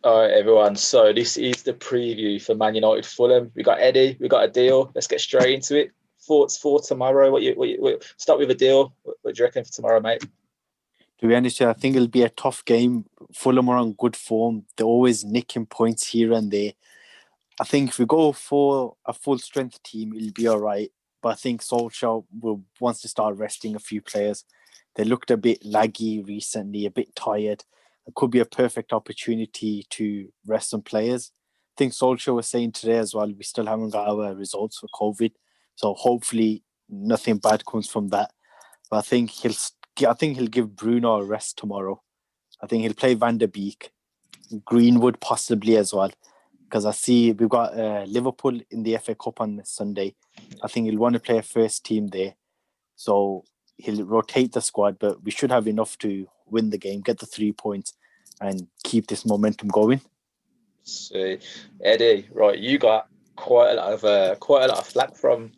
All right, everyone. So this is the preview for Man United Fulham. We got Eddie. We got a deal. Let's get straight into it. Thoughts for tomorrow? Start with a deal. What do you reckon for tomorrow, mate? To be honest, I think it'll be a tough game. Fulham are on good form. They're always nicking points here and there. I think if we go for a full strength team, it'll be all right. But I think Solskjaer wants to start resting a few players. They looked a bit laggy recently, a bit tired. It could be a perfect opportunity to rest some players. I think Solskjaer was saying today as well, we still haven't got our results for COVID. So hopefully nothing bad comes from that. But I think he'll give Bruno a rest tomorrow. I think he'll play Van der Beek, Greenwood possibly as well. Because I see we've got Liverpool in the FA Cup on Sunday. I think he'll want to play a first team there. So he'll rotate the squad, but we should have enough to win the game, get the 3 points, and keep this momentum going. See, Eddie, right? You got quite a lot of flack from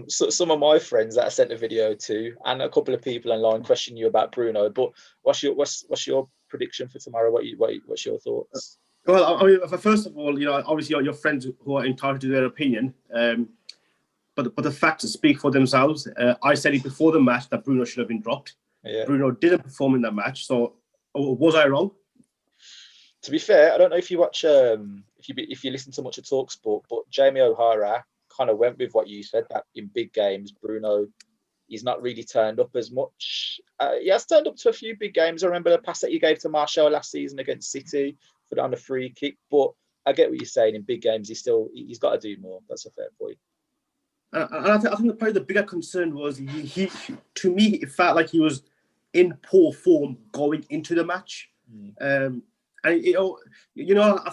some of my friends that I sent a video to, and a couple of people online questioning you about Bruno. But what's your prediction for tomorrow? What's your thoughts? Well, I mean, first of all, obviously your friends who are entitled to their opinion, but the facts speak for themselves. I said it before the match that Bruno should have been dropped. Yeah. Bruno didn't perform in that match, so was I wrong? To be fair, I don't know if you watch, if you listen to much of TalkSport, but Jamie O'Hara kind of went with what you said, that in big games, Bruno, he's not really turned up as much. He has turned up to a few big games. I remember the pass that you gave to Martial last season against City for on the free kick. But I get what you're saying. In big games, he's got to do more. That's a fair point. And I think probably the bigger concern was he to me, it felt like he was in poor form going into the match. And I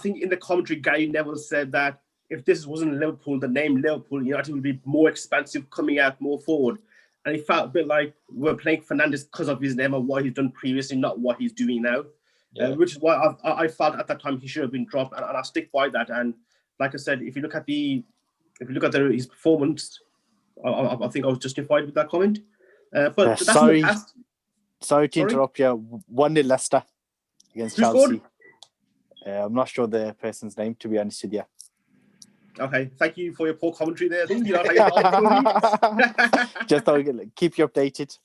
think in the commentary, Gary Neville said that if this wasn't Liverpool, the name Liverpool, United would be more expansive, coming out more forward. And it felt a bit like we're playing Fernandes because of his name and what he's done previously, not what he's doing now. Yeah. Which is why I felt at that time he should have been dropped, and I stick by that. And like I said, if you look at his performance, I think I was justified with that comment. But that's sorry to interrupt you. 1-0 Leicester against Chelsea. I'm not sure the person's name, to be honest with you. Okay, thank you for your poor commentary there. Just keep you updated.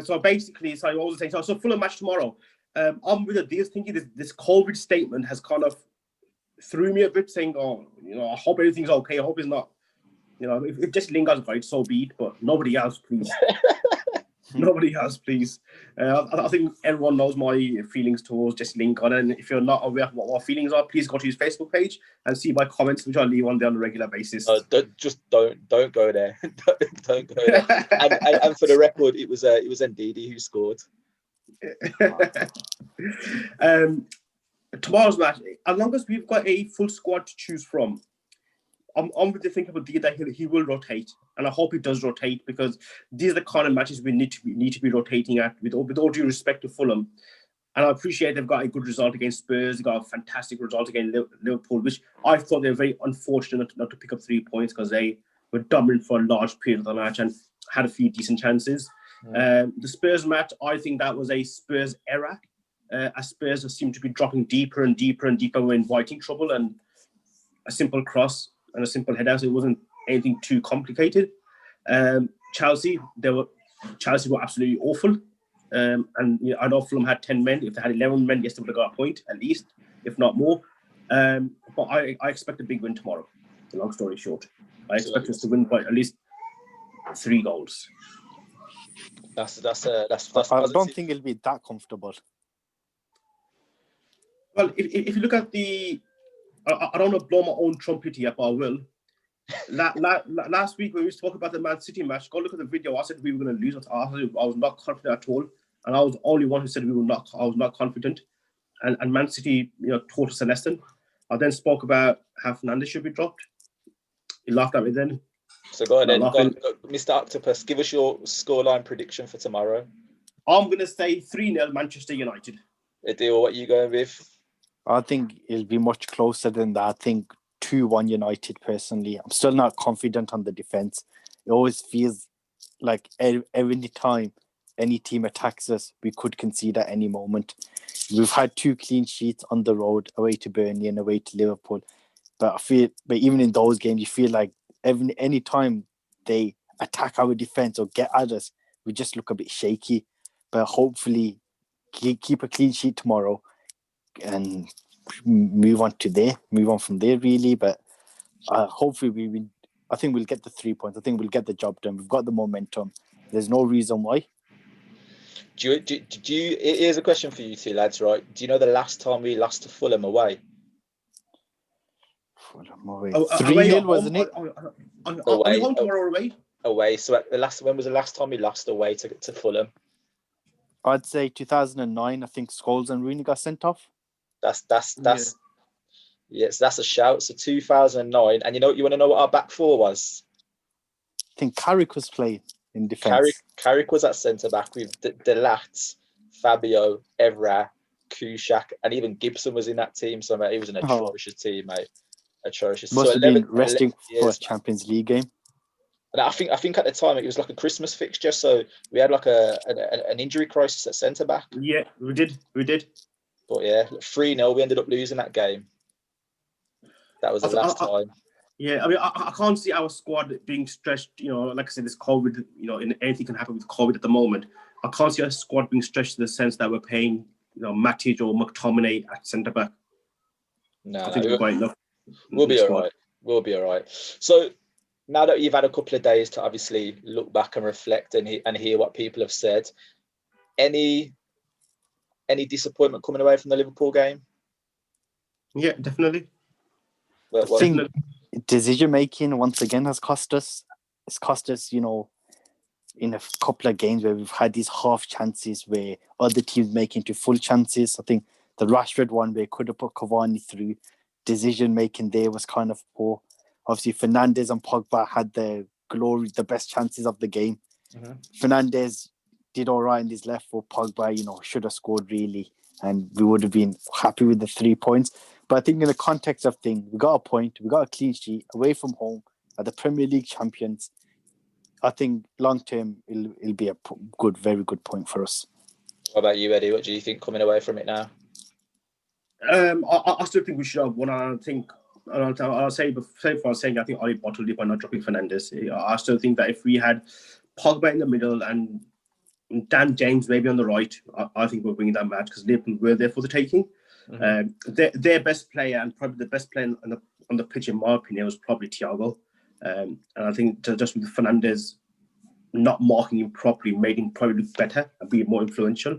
So I was saying, so Fulham match tomorrow. I'm with the deals thinking this COVID statement has kind of threw me a bit, saying, I hope everything's okay. I hope it's not, if Jesse Lingard's great, so be it, but nobody else, please. Nobody else, please. I think everyone knows my feelings towards Jesse Lingard, and if you're not aware of what my feelings are, please go to his Facebook page and see my comments, which I leave on there on a regular basis. Don't go there. don't go there. And for the record, it was Ndidi who scored. Tomorrow's match, as long as we've got a full squad to choose from, I'm with the thinking about that he will rotate, and I hope he does rotate, because these are the kind of matches we need to be rotating at, with all due respect to Fulham. And I appreciate they've got a good result against Spurs. They got a fantastic result against Liverpool, which I thought they were very unfortunate not to pick up 3 points, because they were dominant for a large period of the match and had a few decent chances. The Spurs match, I think that was a Spurs error. As Spurs seem to be dropping deeper and deeper and deeper, we're inviting trouble, and a simple cross and a simple header, so it wasn't anything too complicated. Chelsea were absolutely awful. And I know Fulham had 10 men. If they had 11 men, yes, they would have got a point, at least, if not more. But I expect a big win tomorrow. Long story short, I expect us to win by at least 3 goals. That's I don't think it'll be that comfortable. Well, if you look at I don't want to blow my own trumpet here, but I will. Last week when we spoke about the Man City match, go look at the video. I said we were going to lose. I was not confident at all, and I was the only one who said I was not confident. And Man City, taught us a lesson. I then spoke about how Fernandes should be dropped. He laughed at me then. So go ahead, Mr. Octopus. Give us your scoreline prediction for tomorrow. I'm going to say 3-0 Manchester United. Eddie, what are you going with? I think it'll be much closer than that. I think 2-1 United, personally. I'm still not confident on the defence. It always feels like every time any team attacks us, we could concede at any moment. We've had 2 clean sheets on the road, away to Burnley and away to Liverpool. But even in those games, you feel like any time they attack our defense or get at us, we just look a bit shaky. But hopefully, keep a clean sheet tomorrow and move on from there, really. But hopefully, I think we'll get the 3 points. I think we'll get the job done. We've got the momentum. There's no reason why. Here's a question for you two lads, right? Do you know the last time we lost to Fulham away? Fulham away. 3-0, wasn't it? Are we home tomorrow or away? Away. So when was the last time we lost away to Fulham? I'd say 2009. I think Scholes and Rooney got sent off. Yes, that's a shout. So 2009, and you want to know what our back four was? I think Carrick was playing in defence. Carrick was at centre back with Delat, Fabio, Evra, Kushak, and even Gibson was in that team. So mate, it was an atrocious team, mate. Atrocious. Must have been resting for a Champions League game. And I think at the time it was like a Christmas fixture, so we had like an injury crisis at centre back. Yeah, we did. But yeah, 3-0, we ended up losing that game. That was the last time. Yeah, I mean, I can't see our squad being stretched. Like I said, this COVID. Anything can happen with COVID at the moment. I can't see our squad being stretched in the sense that we're paying, Matic or McTominay at centre back. No, I think we're quite enough. We'll be all right. We'll be all right. So now that you've had a couple of days to obviously look back and reflect and hear what people have said, any disappointment coming away from the Liverpool game? Yeah, definitely. I think decision making once again has cost us. It's cost us, in a couple of games where we've had these half chances where other teams make into full chances. I think the Rashford one where could have put Cavani through. Decision making there was kind of poor. Obviously, Fernandes and Pogba had the best chances of the game. Mm-hmm. Fernandes did all right in his left foot. Pogba, should have scored really, and we would have been happy with the 3 points. But I think in the context of things, we got a point, we got a clean sheet away from home at the Premier League champions. I think long term it'll be a very good point for us. What about you, Eddie? What do you think coming away from it now? I still think we should have won. I think I'll say before I was saying I think Oli bottled it by not dropping Fernandes. I still think that if we had Pogba in the middle and Dan James maybe on the right, I think we're winning that match because Liverpool were there for the taking. Mm-hmm. Their best player and probably the best player on the pitch, in my opinion, was probably Thiago. And I think just with Fernandes not marking him properly made him probably look better and be more influential.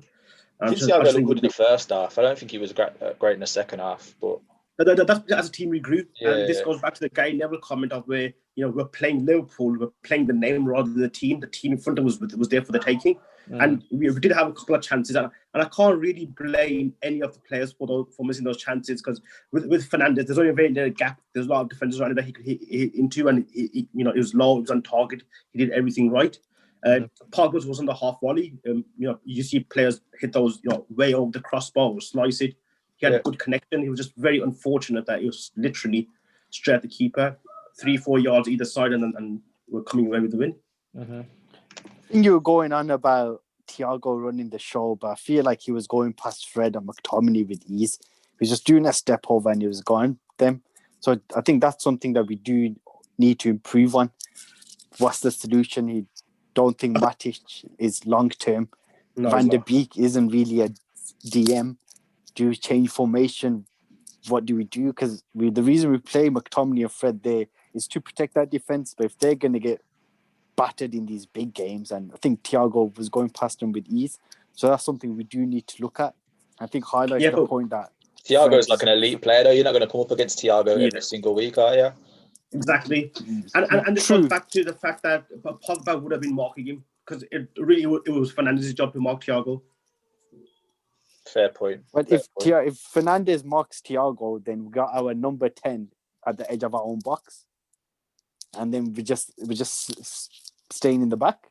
I think Thiago looked good in the first half. I don't think he was great in the second half, but that's as a team we grew. And this goes back to the Gary Neville comment of where we're playing Liverpool, we're playing the name rather than the team. The team in front of us was there for the taking, and we did have a couple of chances. And I can't really blame any of the players for missing those chances because with Fernandes, there's only a very little gap. There's a lot of defenders around that he could hit into, and it was low, it was on target. He did everything right. Pogba was on the half volley. You see players hit those, way over the crossbar or slice it. He had a good connection. He was just very unfortunate that he was literally straight at the keeper, 3-4 yards either side, and we're coming away with the win. Mm-hmm. I think you were going on about Thiago running the show, but I feel like he was going past Fred and McTominay with ease. He was just doing a step over and he was going them. So I think that's something that we do need to improve on. What's the solution? Don't think Matic is long term. No, Van der Beek isn't really a DM. Do we change formation? What do we do? Because the reason we play McTominay and Fred there is to protect that defense. But if they're going to get battered in these big games, and I think Thiago was going past them with ease, so that's something we do need to look at. I think highlights the point that Thiago is like an elite player, though. You're not going to come up against Thiago every single week, are you? Exactly, and this goes back to the fact that Pogba would have been marking him because it was Fernandes' job to mark Thiago. Fair point. But if Fernandes marks Thiago, then we got our number 10 at the edge of our own box, and then we're just staying in the back.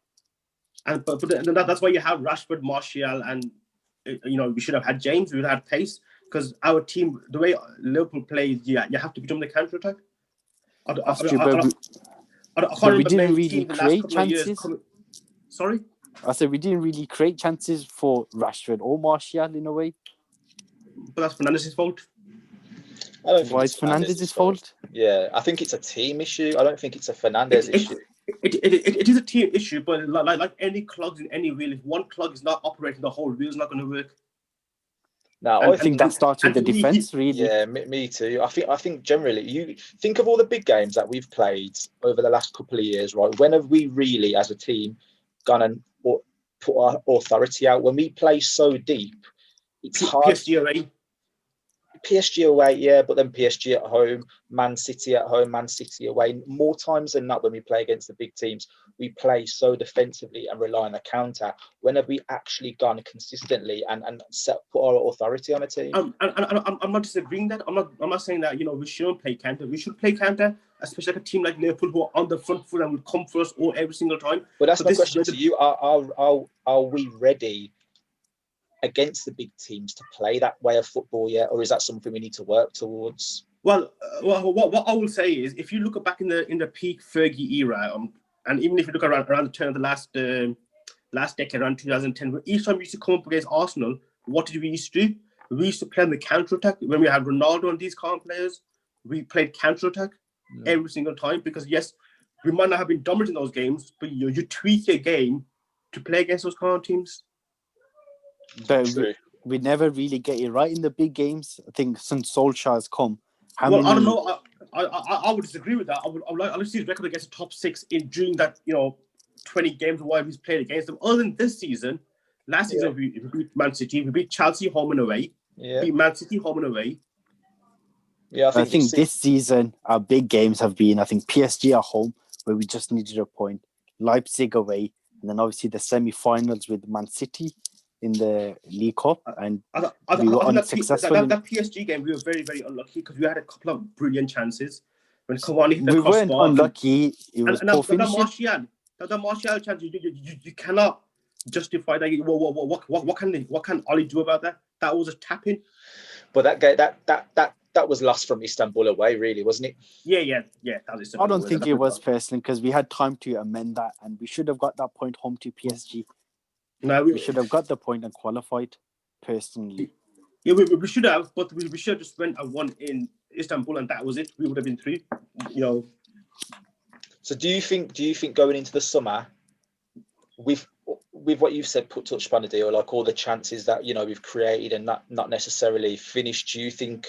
And but that's why you have Rashford, Martial, and we should have had James. We would have had pace because our team, the way Liverpool plays, you have to beat them the counter attack. I can't remember we didn't really create chances. Sorry? I said we didn't really create chances for Rashford or Martial in a way. But that's Fernandez's fault. I don't think Why it's is Fernandez's fault? Yeah, I think it's a team issue. I don't think it's a Fernandez issue. It is a team issue, but like any clogs in any wheel, if one clog is not operating, the whole wheel is not going to work. Now, I think that starts with the defense, really. Yeah, me too. I think generally, you think of all the big games that we've played over the last couple of years, right? When have we really, as a team, gone and put our authority out? When we play so deep, it's hard. PSG away. PSG away, yeah, but then PSG at home, Man City at home, Man City away. More times than not, when we play against the big teams, we play so defensively and rely on the counter. When have we actually gone consistently and put our authority on a team? I'm not disagreeing that. I'm not saying that we shouldn't play counter. We should play counter, especially like a team like Liverpool who are on the front foot and would come for us every single time. But that's my question to you: Are we ready against the big teams to play that way of football yet, or is that something we need to work towards? Well, what I will say is, if you look back in the peak Fergie era, and even if you look around the turn of the last decade, around 2010, each time we used to come up against Arsenal, what did we used to do? We used to play on the counter attack. When we had Ronaldo and these kind of players, we played counter attack every single time, because yes, we might not have been dominant in those games, but you tweak your game to play against those kind of teams. But we never really get it right in the big games. I think since Solskjaer has come, I don't know. I would disagree with that. I would like to see his record against the top six during that 20 games while he's played against them. Other than this season, last season we beat Man City, we beat Chelsea home and away, beat Man City home and away. Yeah, I think this season our big games have been, I think, PSG at home, where we just needed a point, Leipzig away, and then obviously the semi-finals with Man City in the League Cup, and we were unsuccessful. That PSG game, we were very, very unlucky because we had a couple of brilliant chances. When Cavani hit the crossbar, we weren't unlucky. It was poor finishing. That Martial chance, you cannot justify that. What can Oli do about that? That was a tap-in. But that game, that was lost from Istanbul away, really, wasn't it? Yeah. That was I don't think it was personally, because we had time to amend that, and we should have got that point home to PSG. No, we should have got the point and qualified, personally. Yeah, we should have, but we should have just went and won in Istanbul, and that was it. We would have been through, So do you think going into the summer, with what you've said, touched upon the deal, like all the chances that we've created and not necessarily finished, do you think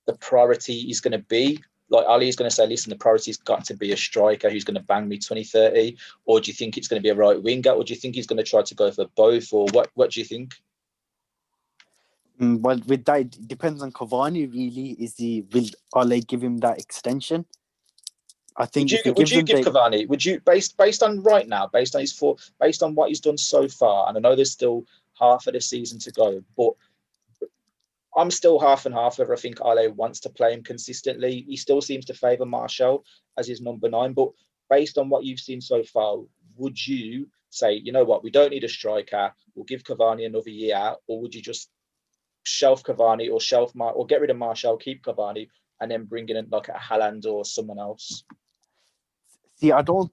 the priority is going to be, like Ali is going to say, listen, the priority's got to be a striker who's going to bang me 20-30, or do you think it's going to be a right winger, or do you think he's going to try to go for both, or what do you think? Well, with that, it depends on Cavani, really. Will Ale give him that extension? I think would you give Cavani? Would you, based on right now, based on what he's done so far, and I know there's still half of the season to go, but I'm still half and half whether I think Ale wants to play him consistently. He still seems to favour Martial as his number 9. But based on what you've seen so far, would you say, you know what, we don't need a striker, we'll give Cavani another year, or would you just shelf Cavani or get rid of Martial, keep Cavani, and then bring in like a Haaland or someone else? See, I don't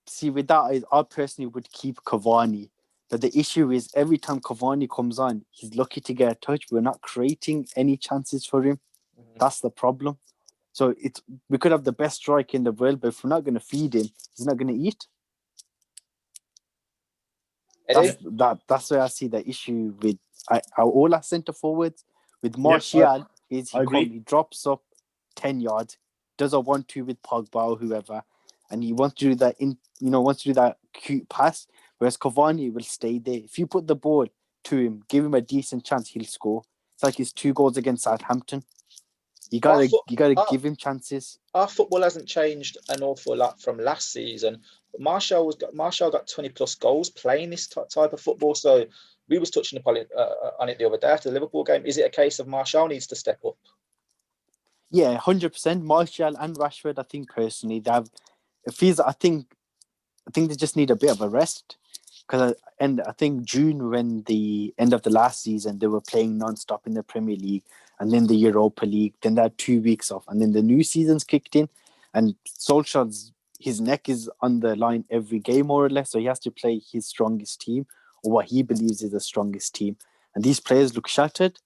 see with that. I personally would keep Cavani. But the issue is every time Cavani comes on, he's lucky to get a touch. We're not creating any chances for him. That's the problem. So we could have the best striker in the world, but if we're not going to feed him, he's not going to eat. That's where I see the issue with all our centre forwards. With Martial, he drops up 10 yards, does a 1-2 with Pogba or whoever, and he wants to do that cute pass. Whereas Cavani will stay there. If you put the ball to him, give him a decent chance, he'll score. It's like his 2 goals against Southampton. You gotta give him chances. Our football hasn't changed an awful lot from last season. Martial got 20 plus goals playing this type of football. So we was touching upon it on it the other day after the Liverpool game. Is it a case of Martial needs to step up? Yeah, 100%. Martial and Rashford, I think personally, I think they just need a bit of a rest. And I think June, when the end of the last season, they were playing non-stop in the Premier League and then the Europa League. Then they had 2 weeks off, and then the new season's kicked in. And Solskjaer's his neck is on the line every game, more or less. So he has to play his strongest team or what he believes is the strongest team. And these players look shattered.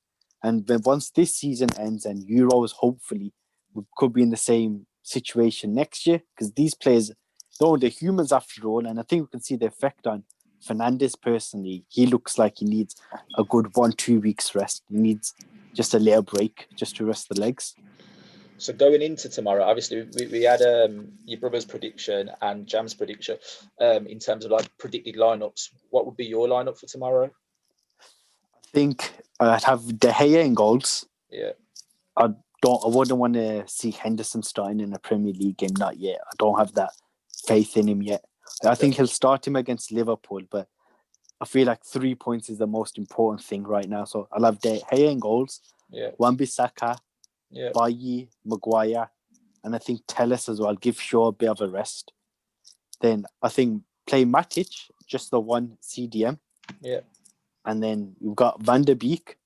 And then once this season ends and Euros, hopefully, we could be in the same situation next year because these players, though they're humans after all, and I think we can see the effect on Fernandes personally. He looks like he needs a good 1-2 weeks rest. He needs just a little break just to rest the legs. So going into tomorrow, obviously we had your brother's prediction and Jam's prediction in terms of like predicted lineups. What would be your lineup for tomorrow? I think I'd have De Gea in goals. Yeah. I wouldn't want to see Henderson starting in a Premier League game, not yet. I don't have that faith in him yet. I think he'll start him against Liverpool, but I feel like 3 points is the most important thing right now. So I'll have De Gea in goals, Wan-Bissaka, Bailly, Maguire, and I think Telles as well. Give Shaw a bit of a rest. Then I think play Matic, just the one CDM. Yeah. And then you've got Van der Beek.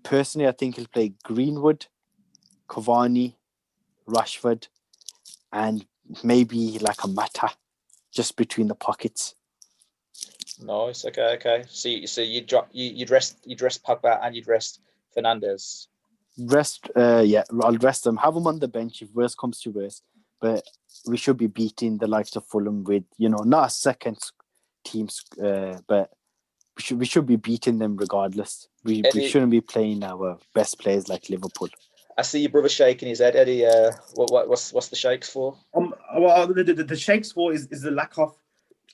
Personally, I think he'll play Greenwood, Cavani, Rashford, and maybe like a Mata just between the pockets. Nice. Okay. So you'd rest Pogba and you'd rest Fernandes. I'll rest them. Have them on the bench if worst comes to worst. But we should be beating the likes of Fulham with, not a second teams, but we should be beating them regardless. We shouldn't be playing our best players like Liverpool. I see your brother shaking his head, Eddie. What's the shakes for? Well, the shakes for is the lack of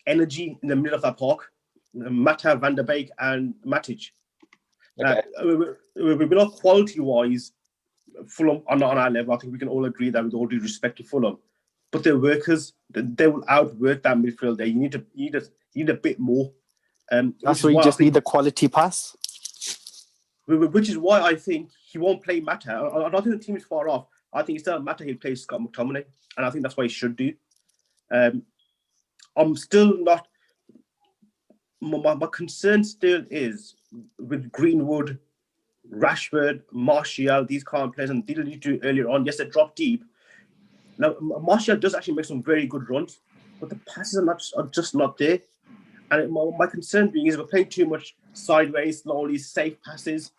energy in the middle of that park. Mata, Van der Beek, and Matic. Okay. We're not quality-wise, Fulham are not on our level. I think we can all agree that with all due respect to Fulham. But they're workers. They will outwork that midfield there. You need a bit more. That's why you just need the quality pass. Which is why I think he won't play Mata. I don't think the team is far off. I think instead of Mata, he'll play Scott McTominay. And I think that's what he should do. I'm still not... My concern still is with Greenwood, Rashford, Martial, these kind of players, and did allude to earlier on. Yes, they drop deep. Now, Martial does actually make some very good runs, but the passes are just not there. And my concern being is we're playing too much sideways, slowly, safe passes.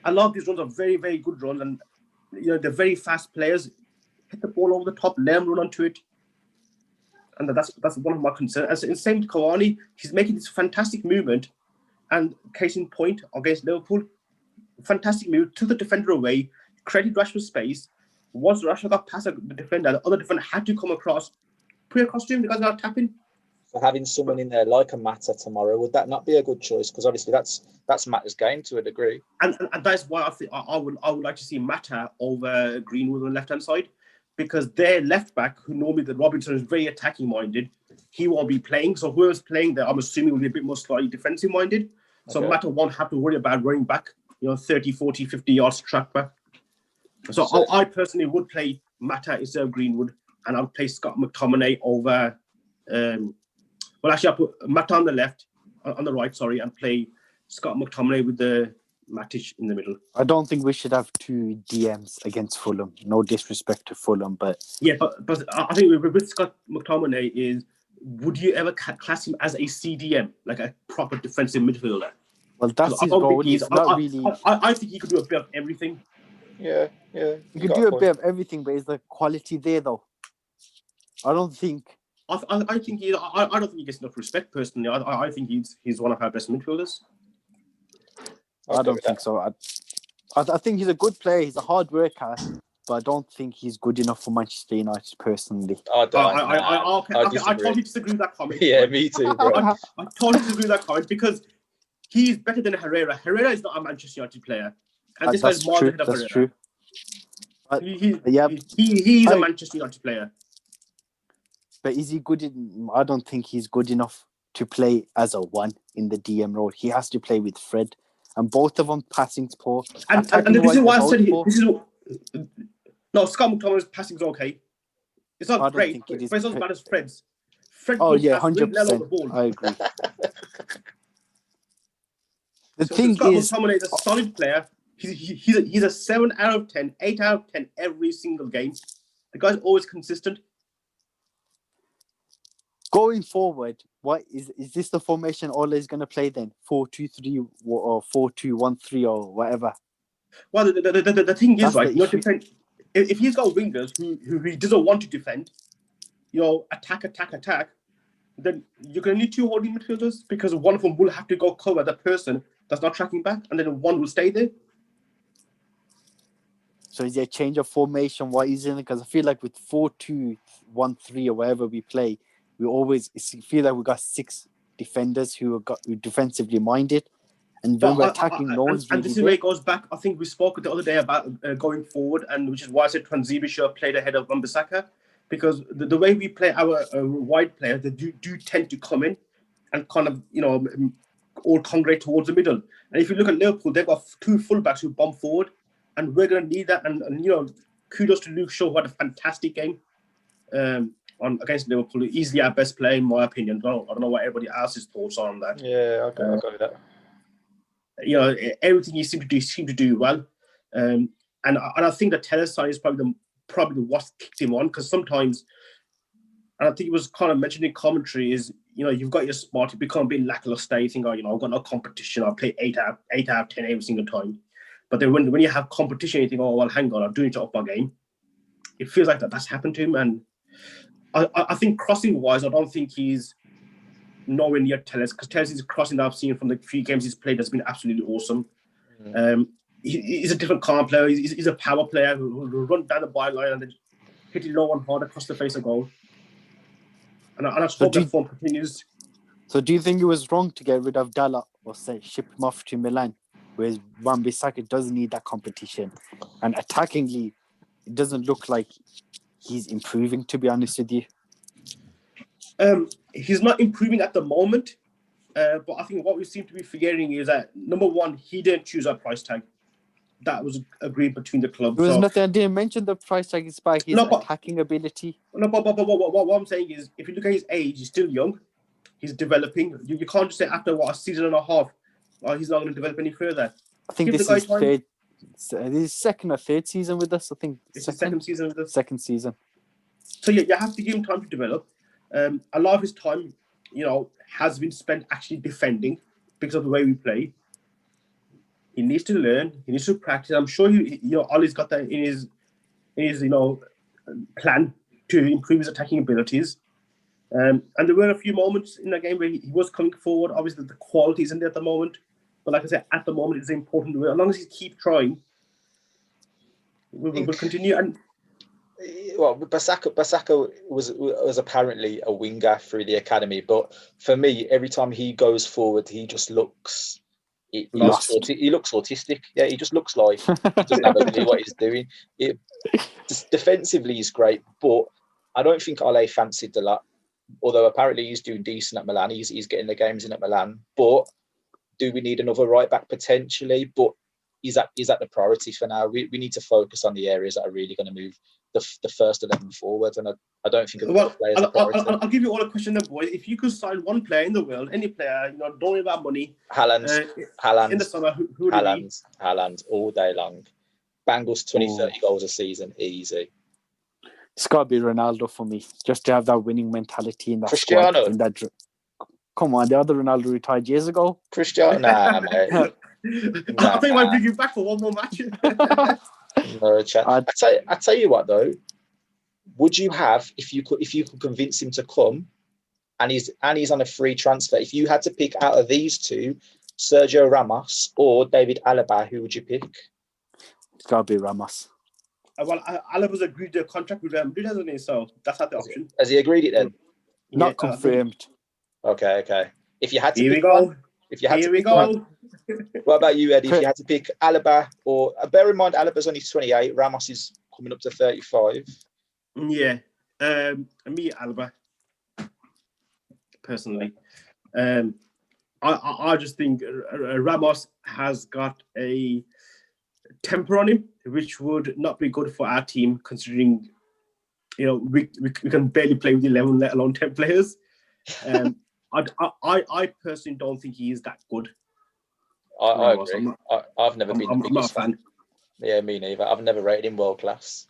A lot of these runs are very, very good runs, and they're very fast players. Hit the ball over the top, let them run onto it. And that's one of my concerns. And same with Cavani, he's making this fantastic movement. And case in point, against Liverpool, fantastic move, took the defender away, created Rashford space. Once Rashford got past the defender, the other defender had to come across, put across to him, the guy's not tapping. For having someone in there like a Mata tomorrow, would that not be a good choice? Because obviously that's Mata's game to a degree. And that's why I think I would like to see Mata over Greenwood on the left-hand side. Because their left back, who normally the Robinson is very attacking minded, he won't be playing. So whoever's playing there, I'm assuming will be a bit more slightly defensive minded. So Mata won't have to worry about running back, 30, 40, 50 yards track back. So I personally would play Mata instead of Greenwood, and I'll play Scott McTominay over. I'll put Mata on the left, on the right, and play Scott McTominay with the Matic in the middle. I don't think we should have two DMs against Fulham. No disrespect to Fulham, but but I think with Scott McTominay is, would you ever class him as a CDM, like a proper defensive midfielder? Well, that's his role. I think he could do a bit of everything. Yeah. He could do a bit of everything, but is the quality there though? I don't think. I don't think he gets enough respect personally. I think he's one of our best midfielders. I don't think so. I think he's a good player. He's a hard worker, but I don't think he's good enough for Manchester United personally. I totally disagree with that comment. Yeah, me too, bro. I totally disagree with that comment because he's better than Herrera. Herrera is not a Manchester United player, and this guy's more ahead of Herrera. That's true. He's a Manchester United player. But is he good? I don't think he's good enough to play as a one in the DM role. He has to play with Fred. And both of them passing's poor. And this is why I said no, Scott McTominay's passing's okay. It's not great, but it's not as bad as Fred's. Fred 100%. I agree. Scott McTominay is a solid player. He's a 7 out of 10, 8 out of 10 every single game. The guy's always consistent. Going forward, what is this the formation Ole is going to play then? 4-2-3 or 4-2-1-3 or whatever. Well, the thing is, That's right, the you know, issue. if he's got wingers who he doesn't want to defend, you know, attack, then you're going to need two holding midfielders because one of them will have to go cover the person that's not tracking back, and then one will stay there. So is there a change of formation? What is it? Because I feel like with 4-2-1-3 or wherever we play, we always feel like we got 6 defenders who are defensively minded, and when we're attacking, no one's really and this is there. where it goes back. I think we spoke the other day about going forward, and which is why I said Transibi should have played ahead of Wan-Bissaka, because the way we play our wide players, they do tend to come in and kind of, you know, all congregate towards the middle. And if you look at Liverpool, they've got 2 fullbacks who bomb forward, and we're going to need that. And you know, kudos to Luke Shaw, who had a fantastic game against Liverpool. Easily our best player, in my opinion. I don't know what everybody else's thoughts are on that. Yeah, I got that. You know, everything he seemed to do well. And I think the Telles side is probably what kicked him on, because sometimes, and I think it was kind of mentioned in commentary, is, you know, you've got your spot, you become a bit lackluster, you think, oh, you know, I've got no competition, I'll play 8 out of 10 every single time. But then when you have competition, you think, oh, well, hang on, I'm doing it to up my game. It feels like that's happened to him. And I think crossing-wise, I don't think he's nowhere near Telles, because Telles' crossing that I've seen from the few games he's played has been absolutely awesome. He's a different kind of player. He's a power player who will run down the byline and then hit it low and hard across the face of goal. And I just hope that form continues. So do you think it was wrong to get rid of Dalla or say ship him off to Milan, whereas Wan-Bissaka doesn't need that competition? And attackingly, it doesn't look like he's improving, to be honest with you. He's not improving at the moment, but I think what we seem to be forgetting is that, number one, he didn't choose our price tag. That was agreed between the clubs. There was nothing. I didn't mention the price tag is by his attacking ability. No, but what I'm saying is, if you look at his age, he's still young. He's developing. You can't just say after a season and a half, he's not going to develop any further. I think this is second or third season with us. I think it's his second season with us. Second season. So you have to give him time to develop. A lot of his time, you know, has been spent actually defending because of the way we play. He needs to learn. He needs to practice. I'm sure Ollie's got that in his plan to improve his attacking abilities. And there were a few moments in the game where he was coming forward. Obviously, the quality isn't there at the moment. But like I said, at the moment, it's important. As long as he keeps trying, we'll continue. And well, Basaka was apparently a winger through the academy, but for me, every time he goes forward, he just looks. He looks autistic. Yeah, he just looks like he doesn't have a clue what he's doing. Defensively, he's great, but I don't think Ole fancied a lot. Although apparently he's doing decent at Milan, he's getting the games in at Milan. But do we need another right back potentially? But he's at the priority for now. We need to focus on the areas that are really going to move the first 11 forward, and I don't think players are priority. I'll give you all a question, then, boy. If you could sign one player in the world, any player, don't worry about money. Haaland in the summer, who would it be? Haaland all day long. Bangles 20-30 goals a season, easy. It's got to be Ronaldo for me, just to have that winning mentality in that Cristiano. squad. Come on, the other Ronaldo retired years ago. Cristiano, nah, mate. I think I might bring you back for one more match. No chance. I tell you what though, would you have if you could convince him to come, and he's on a free transfer? If you had to pick out of these two, Sergio Ramos or David Alaba, who would you pick? It's got to be Ramos. Well, Alaba's agreed to a contract with Real Madrid, hasn't he? So that's not the option. Has he agreed it then? Not confirmed. Okay. If you had to Here pick we go. one, if you had Here to we pick go. one, what about you, Eddie? If you had to pick Alaba or bear in mind Alaba's only 28, Ramos is coming up to 35. Yeah, me Alaba personally. I just think Ramos has got a temper on him, which would not be good for our team, considering we can barely play with 11, let alone 10 players. I personally don't think he is that good. I agree. I've never been. I'm not a fan. Yeah, me neither. I've never rated him world class.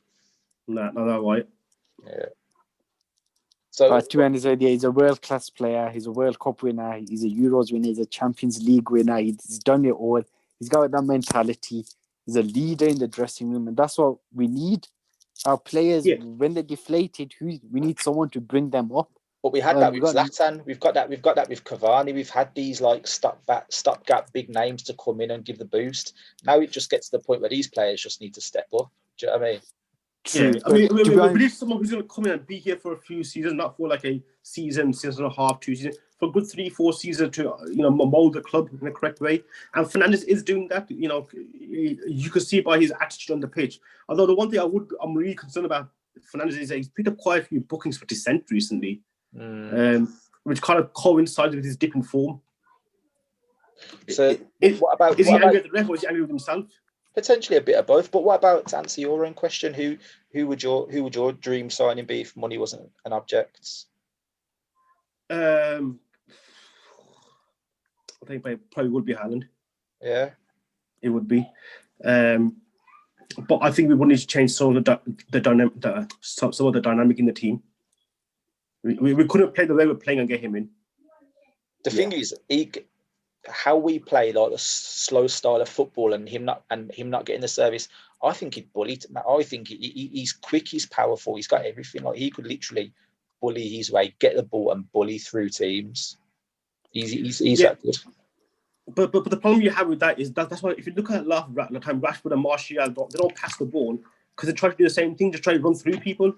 No, not that way. Yeah. So To be honest with you, he's a world-class player. He's a World Cup winner. He's a Euros winner. He's a Champions League winner. He's done it all. He's got that mentality. He's a leader in the dressing room, and that's what we need. Our players, Yeah. when they're deflated, we need someone to bring them up. but we had that with Zlatan. We've got that with Cavani. We've had these like stopgap big names to come in and give the boost. Now it just gets to the point where these players just need to step up. Do you know what I mean? True. Yeah, I mean, we need someone who's going to come in and be here for a few seasons, not for like a season and a half, 2 seasons, for a good 3-4 seasons to mold the club in the correct way. And Fernandes is doing that. You can see by his attitude on the pitch. Although the one thing I'm really concerned about Fernandes is that he's picked up quite a few bookings for dissent recently, which kind of coincides with his dip in form. So is he angry at the ref or is he angry with himself? Potentially a bit of both, but what about, to answer your own question, who would your dream signing be if money wasn't an object? I think probably would be Haaland. Yeah, it would be. But I think we would need to change some of the dynamic in the team. We couldn't play the way we're playing and get him in. The thing is, how we play like a slow style of football and him not getting the service, I think he'd bully. I think he's quick, he's powerful, he's got everything. Like he could literally bully his way, get the ball and bully through teams. He's that good. But the problem you have with that is that's why if you look at the time Rashford and Martial, they don't pass the ball because they try to do the same thing, just try to run through people.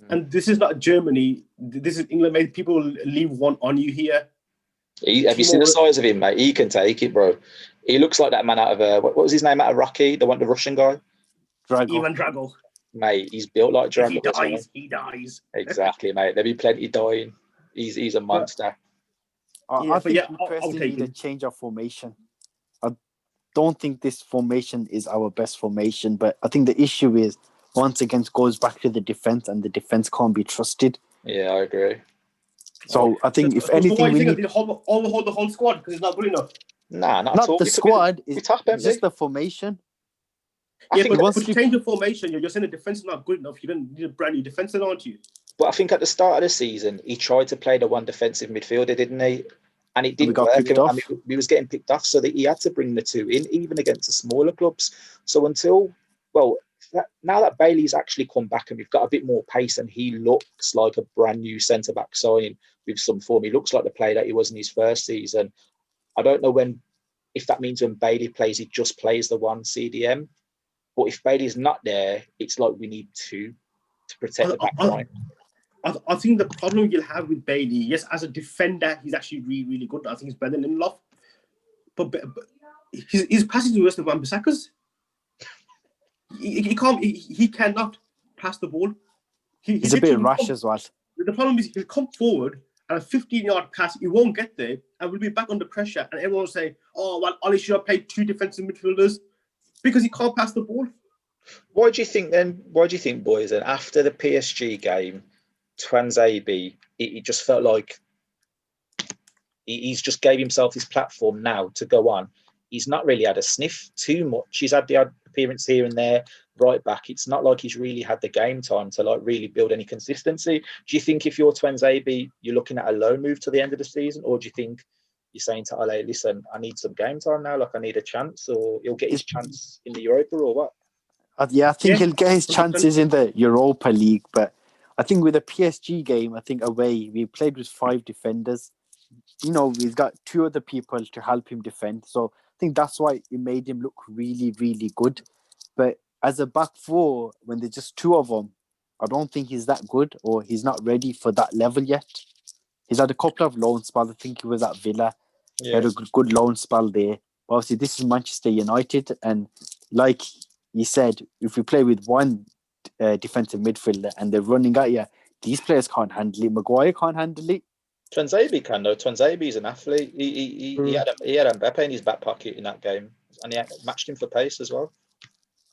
And this is not Germany. This is England. Made people leave one on you here. Have you seen the size of him, mate? He can take it, bro. He looks like that man out of what was his name out of Rocky? The Russian guy, Ivan Drago. Mate, he's built like Drago. He dies. Exactly, mate. There'll be plenty dying. He's a monster. I think we personally need a change of formation. I don't think this formation is our best formation, but I think the issue is once again goes back to the defense, and the defense can't be trusted. Yeah, I agree. So I think if anything, we need hold the whole squad because it's not good enough. Nah, not at all. The squad. It's just the formation. But to change the formation, you're saying the defense is not good enough. You don't need a brand new defense, aren't you? But I think at the start of the season, he tried to play the one defensive midfielder, didn't he? And it didn't work. He was getting picked off, so that he had to bring the two in, even against the smaller clubs. So now that Bailey's actually come back and we've got a bit more pace and he looks like a brand new centre-back signing with some form, he looks like the player that he was in his first season. I don't know if that means when Bailey plays, he just plays the one CDM. But if Bailey's not there, it's like we need two to protect the back line. I think the problem you'll have with Bailey, yes, as a defender, he's actually really, really good. I think he's better than Lindelof. But his passing is worse than Wan-Bissaka's. He cannot pass the ball. He's a bit rash as well. The problem is he'll come forward and a 15-yard pass, he won't get there, and we'll be back under pressure. And everyone will say, "Oh, well, Ollie should have played 2 defensive midfielders because he can't pass the ball." Why do you think, boys, and after the PSG game, Tuanzebe, it just felt like he's just gave himself his platform now to go on. He's not really had a sniff too much. He's had the odd appearance here and there, right back. It's not like he's really had the game time to like really build any consistency. Do you think if you're Tuanzebe, you're looking at a loan move to the end of the season, or do you think you're saying to Ale, listen, I need some game time now, like I need a chance, or he'll get his chance in the Europa, or what? I think he'll get his chances in the Europa League, but I think with the PSG game, I think away, we played with 5 defenders. He's got 2 other people to help him defend. So I think that's why it made him look really, really good. But as a back 4, when there's just 2 of them, I don't think he's that good, or he's not ready for that level yet. He's had a couple of loan spells. I think he was at Villa. He had a good loan spell there. But obviously, this is Manchester United. And like you said, if we play with one defensive midfielder and they're running at you, these players can't handle it. Maguire can't handle it. Tuanzebe can, though. Tuanzebe's an athlete. He had Mbappe in his back pocket in that game, and he matched him for pace as well.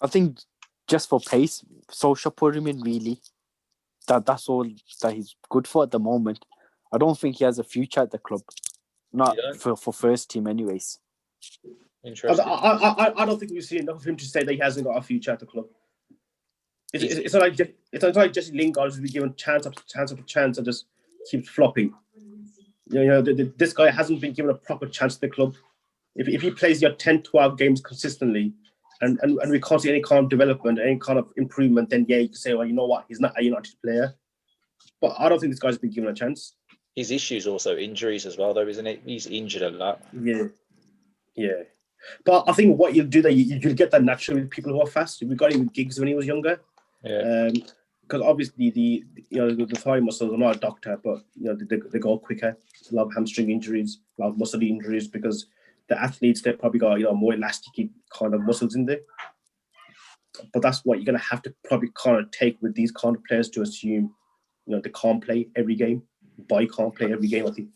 I think just for pace, Solskjaer put him in really. That's all that he's good for at the moment. I don't think he has a future at the club. Not for first team anyways. Interesting. I don't think we've seen enough of him to say that he hasn't got a future at the club. It's not like Jesse Lingard who's been given chance after chance after chance and just keeps flopping. This guy hasn't been given a proper chance at the club. If he plays your 10, 12 games consistently, and we can't see any kind of development, any kind of improvement, then yeah, you can say, well, you know what, he's not a United player. But I don't think this guy's been given a chance. His issue's also injuries as well, though, isn't it? He's injured a lot. Yeah. But I think what you'll do that you'll get that naturally with people who are fast. We got him with Giggs when he was younger. Yeah. Because obviously the thigh muscles. I'm not a doctor, but they go quicker. A lot of hamstring injuries, a lot of muscle injuries because the athletes they probably got more elastic kind of muscles in there. But that's what you're gonna have to probably kind of take with these kind of players to assume they can't play every game. Bailly can't play every game. I think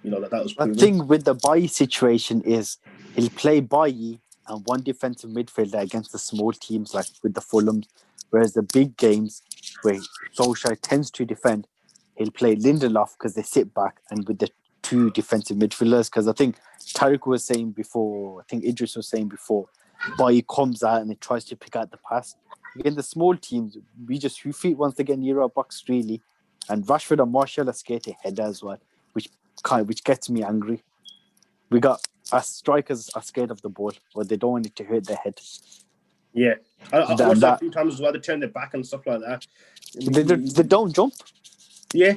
that was proven. The thing with the Bailly situation is he'll play Bailly and one defensive midfielder against the small teams like with the Fulham, whereas the big games where Solskjaer tends to defend, he'll play Lindelof because they sit back and with the two defensive midfielders. Because I think Tariq was saying before, I think Idris was saying before, Bailly comes out and he tries to pick out the pass. Again, the small teams, we just few feet once they get near our box really. And Rashford and Martial are scared to head as well, which gets me angry. We got our strikers are scared of the ball, or they don't want it to hurt their head. Yeah, I watched that a few times as well. They turn their back and stuff like that. They don't jump. Yeah,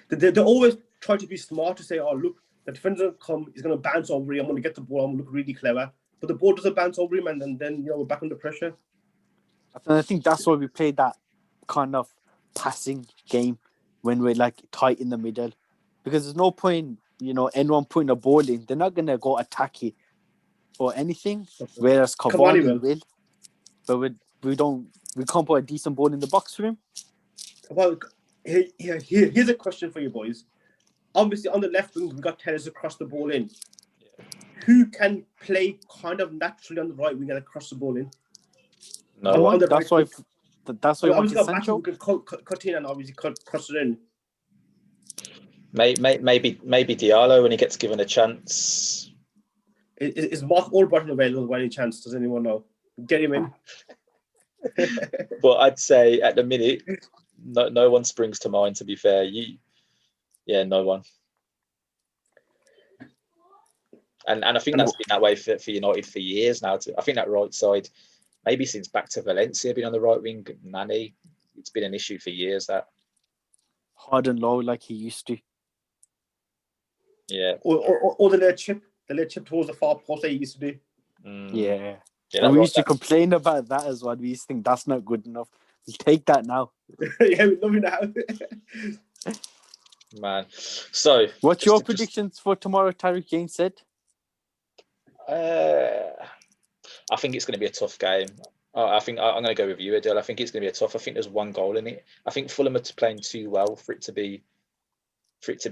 they always try to be smart to say, "Oh, look, the defender will come. He's going to bounce over him. I'm going to get the ball. I'm going to look really clever." But the ball doesn't bounce over him, and then we're back under pressure. And I think that's why we played that kind of passing game when we're like tight in the middle, because there's no point, anyone putting a ball in. They're not gonna go attack it or anything. Whereas Cavani will, but we can't put a decent ball in the box for him. Well, here's a question for you boys. Obviously, on the left wing, we got Telles to cross the ball in. Who can play kind of naturally on the right wing and cross the ball in? No one. That's why we want Sancho. We could cut in and obviously cross it in. Maybe Diallo when he gets given a chance. Is Mark Albrighton available by any chance? Does anyone know? Get him in. But I'd say at the minute, no one springs to mind. To be fair, no one. And I think that's been that way for United for years now. I think that right side, maybe since back to Valencia, been on the right wing. Nani, it's been an issue for years. That hard and low like he used to. Yeah. Or the little chip towards the far post that he used to do. Yeah. And we used to complain about that as well. We used to think that's not good enough. We'll take that now. Yeah, we love it now. Man. So what's your predictions for tomorrow, Tariq James said? I think it's going to be a tough game. I think I'm going to go with you, Adil. I think it's going to be tough. I think there's one goal in it. I think Fulham are playing too well for it to be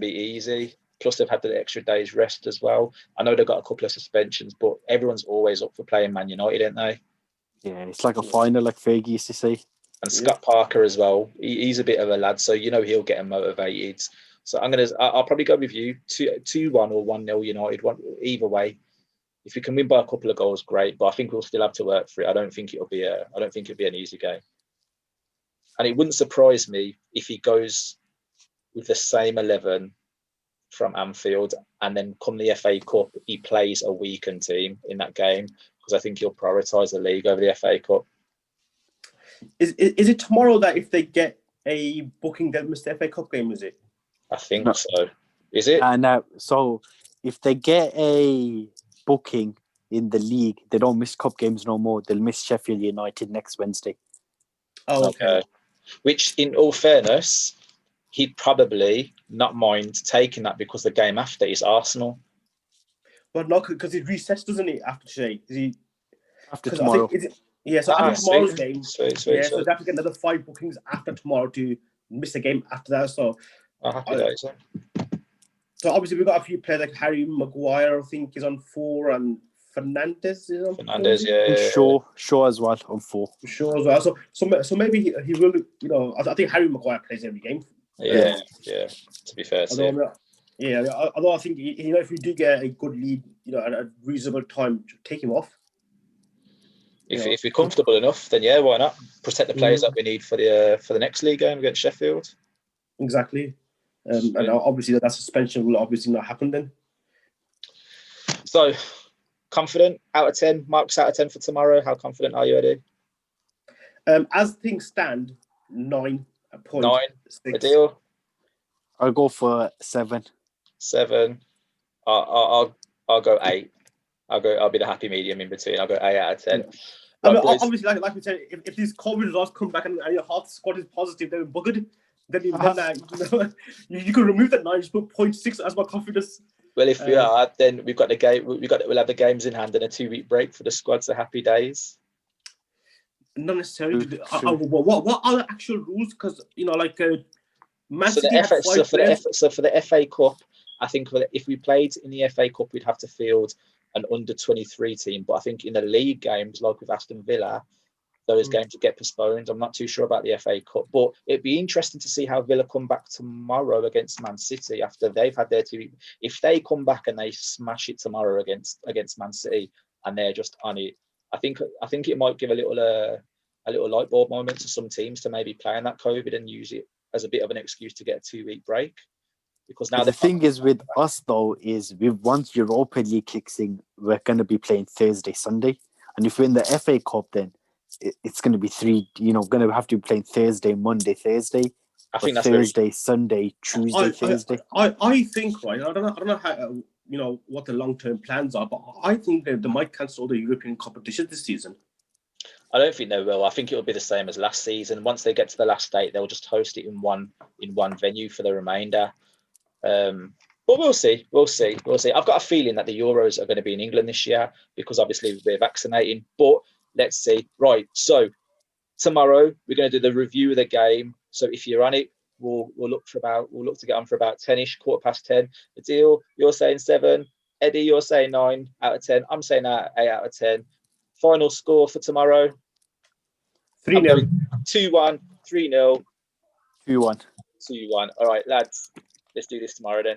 easy. Plus, they've had the extra day's rest as well. I know they've got a couple of suspensions, but everyone's always up for playing Man United, aren't they? Yeah, it's like a final, like Fergie used to say. And Scott Parker as well. He's a bit of a lad, so he'll get him motivated. So I'll probably go with you 2-1 or 1-0 United. Either way, if we can win by a couple of goals, great. But I think we'll still have to work for it. I don't think it'll be an easy game. And it wouldn't surprise me if he goes with the same 11 from Anfield, and then come the FA Cup, he plays a weakened team in that game because I think he'll prioritise the league over the FA Cup. Is it tomorrow that if they get a booking, they'll miss the FA Cup game? Is it? I think so. Is it? No. So if they get a booking in the league, they don't miss cup games no more. They'll miss Sheffield United next Wednesday. Oh, okay. Which, in all fairness, he'd probably not mind taking that because the game after is Arsenal. But no, because it resets, doesn't it, after today? Is he after tomorrow? So after tomorrow's game, sweet. So they have to get another 5 bookings after tomorrow to miss a game after that. So happy days. So obviously we've got a few players like Harry Maguire, I think, is on 4, and Fernandes is on 4. Fernandes, yeah. Shaw as well on 4. Shaw as well. So maybe he will. I think Harry Maguire plays every game. Yeah. To be fair, although I think if we do get a good lead, at a reasonable time, take him off. If we're comfortable enough, then why not protect the players that we need for the next league game against Sheffield? Exactly. And obviously that suspension will obviously not happen then. So, confident out of 10, marks out of 10 for tomorrow. How confident are you, Eddie? As things stand, 9.6. 9. A deal. I'll go for 7. 7. I'll go 8. I'll be the happy medium in between. I'll go 8 out of 10. I Right, mean, obviously, like we said, if these COVID results come back and your half squad is positive, then we're buggered. Then you can remove that 9, just put 0.6 as my confidence. Well, if we are, then we've got the game. We'll have the games in hand and a 2-week break for the squad. So happy days. Not necessarily. What are the actual rules? Because Man City had 5 players. So for the FA Cup, I think if we played in the FA Cup, we'd have to field an under-23 team. But I think in the league games, like with Aston Villa, those games would get postponed. I'm not too sure about the FA Cup, but it'd be interesting to see how Villa come back tomorrow against Man City after they've had their 2. If they come back and they smash it tomorrow against Man City and they're just on it, I think it might give a little light bulb moment to some teams to maybe play on that COVID and use it as a bit of an excuse to get a 2-week break. Because now the thing is with us though is once Europa League kicks in, we're going to be playing Thursday, Sunday, and if we're in the FA Cup, then it's going to be 3. Going to have to be playing Thursday, Monday, Thursday. I think that's Thursday, Sunday, Tuesday, Thursday. I think right. I don't know how what the long-term plans are, but I think they might cancel all the European competitions this season. I don't think they will. I think it'll be the same as last season. Once they get to the last date, they'll just host it in one venue for the remainder. But we'll see. I've got a feeling that the Euros are going to be in England this year because obviously we're vaccinating. But let's see. Right. So tomorrow we're going to do the review of the game. So if you're on it, we'll look to get on for about 10ish, 10:15. The deal. You're saying 7. Eddie, you're saying 9 out of 10. I'm saying 8 out of 10. Final score for tomorrow? 3-0. 2-1, 3-0. 2-1. 2-1. All right, lads. Let's do this tomorrow then.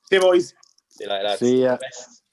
See you, boys. See you later, lads. See ya. Best.